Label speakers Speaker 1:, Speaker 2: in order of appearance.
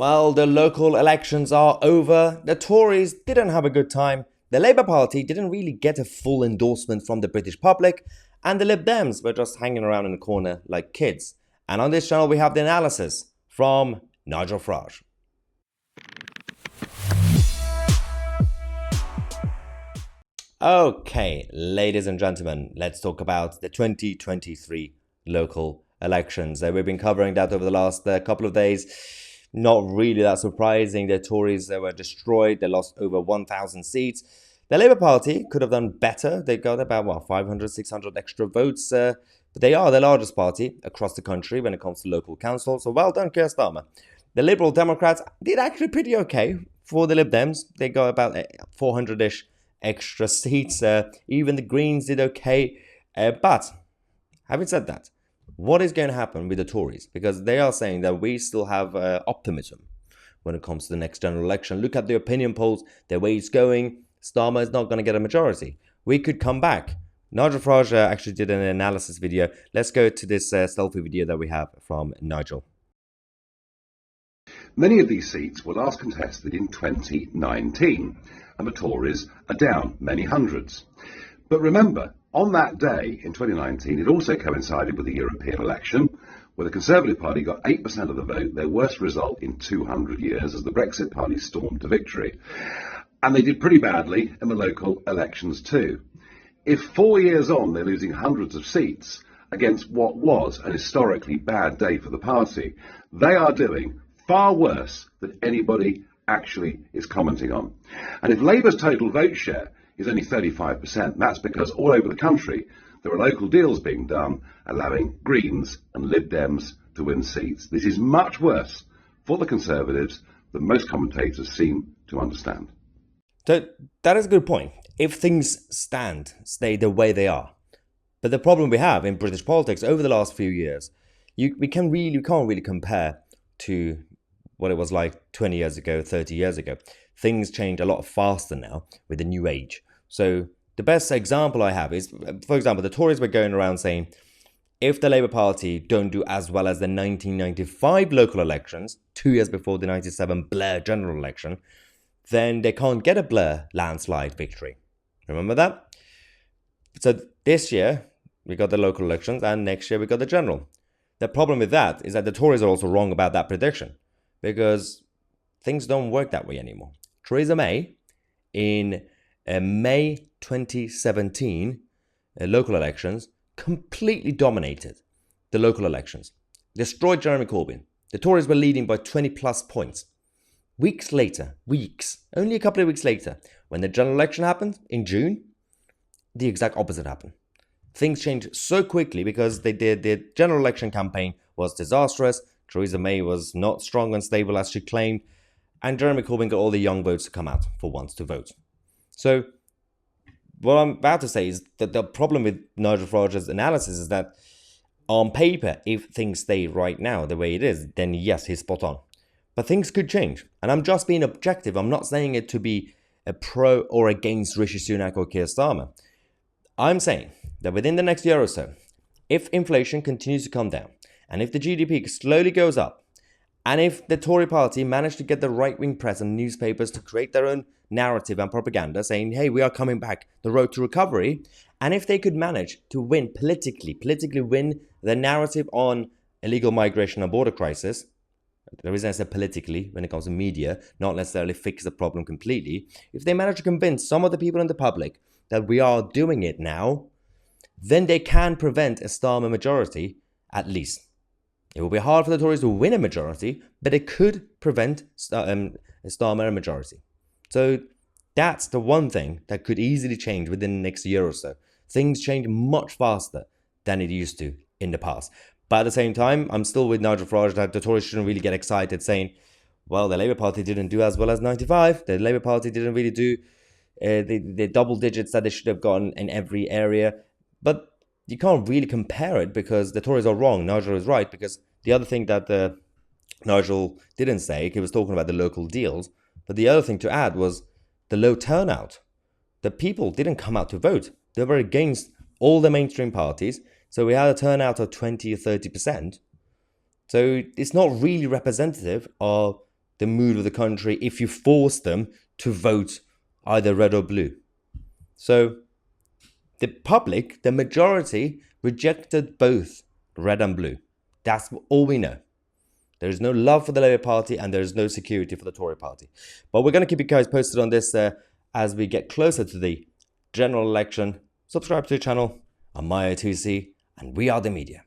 Speaker 1: Well, the local elections are over. The Tories didn't have a good time. The Labour Party didn't really get a full endorsement from the British public. And the Lib Dems were just hanging around in the corner like kids. And on this channel, we have the analysis from Nigel Farage. Okay, ladies and gentlemen, let's talk about the 2023 local elections. We've been covering that over the last couple of days. Not really that surprising. The Tories were destroyed. They lost over 1,000 seats. The Labour Party could have done better. They got about 500, 600 extra votes. But they are the largest party across the country when it comes to local council. So well done, Keir Starmer. The Liberal Democrats did actually pretty okay for the Lib Dems. They got about 400-ish extra seats. Even the Greens did okay. But having said that, what is going to happen with the Tories? Because they are saying that we still have optimism when it comes to the next general election. Look at the opinion polls, the way it's going. Starmer is not going to get a majority. We could come back. Nigel Farage actually did an analysis video. Let's go to this selfie video that we have from Nigel.
Speaker 2: Many of these seats were last contested in 2019, and the Tories are down many hundreds. But remember, on that day in 2019, it also coincided with the European election, where the Conservative Party got 8% of the vote, their worst result in 200 years, as the Brexit Party stormed to victory. And they did pretty badly in the local elections too. If 4 years on they're losing hundreds of seats against what was an historically bad day for the party, they are doing far worse than anybody actually is commenting on. And if Labour's total vote share is only 35%, that's because all over the country there are local deals being done allowing Greens and Lib Dems to win seats. This is much worse for the Conservatives than most commentators seem to understand.
Speaker 1: So that is a good point. If things stay the way they are. But the problem we have in British politics over the last few years, we can't really compare to what it was like 20 years ago, 30 years ago. Things change a lot faster now with the new age. So the best example I have is, for example, the Tories were going around saying, if the Labour Party don't do as well as the 1995 local elections, 2 years before the 97 Blair general election, then they can't get a Blair landslide victory. Remember that? So this year, we got the local elections, and next year we got the general. The problem with that is that the Tories are also wrong about that prediction, because things don't work that way anymore. Theresa May, in May 2017 local elections, completely dominated the local elections, destroyed Jeremy Corbyn. The Tories were leading by 20 plus points. Only a couple of weeks later, when the general election happened in June, the exact opposite happened. Things changed so quickly because the general election campaign was disastrous. Theresa May was not strong and stable as she claimed, and Jeremy Corbyn got all the young votes to come out for once to vote. So what I'm about to say is that the problem with Nigel Farage's analysis is that on paper, if things stay right now the way it is, then yes, he's spot on. But things could change. And I'm just being objective. I'm not saying it to be a pro or against Rishi Sunak or Keir Starmer. I'm saying that within the next year or so, if inflation continues to come down, and if the GDP slowly goes up, and if the Tory party managed to get the right-wing press and newspapers to create their own narrative and propaganda saying, hey, we are coming back, the road to recovery, and if they could manage to win politically win the narrative on illegal migration and border crisis, the reason I said politically when it comes to media, not necessarily fix the problem completely, if they manage to convince some of the people in the public that we are doing it now, then they can prevent a Starmer majority, at least. It will be hard for the Tories to win a majority, but it could prevent a Starmer majority. So that's the one thing that could easily change within the next year or so. Things change much faster than it used to in the past. But at the same time, I'm still with Nigel Farage that the Tories shouldn't really get excited saying, well, the Labour Party didn't do as well as 95. The Labour Party didn't really do the double digits that they should have gotten in every area. But you can't really compare it because the Tories are wrong. Nigel is right, because the other thing that Nigel didn't say, he was talking about the local deals, but the other thing to add was the low turnout. The people didn't come out to vote. They were against all the mainstream parties. So we had a turnout of 20 or 30%. So it's not really representative of the mood of the country if you force them to vote either red or blue. So the public, the majority, rejected both red and blue. That's all we know. There is no love for the Labour Party and there is no security for the Tory Party. But we're going to keep you guys posted on this as we get closer to the general election. Subscribe to the channel. I'm Mahyar Tousi, and we are the media.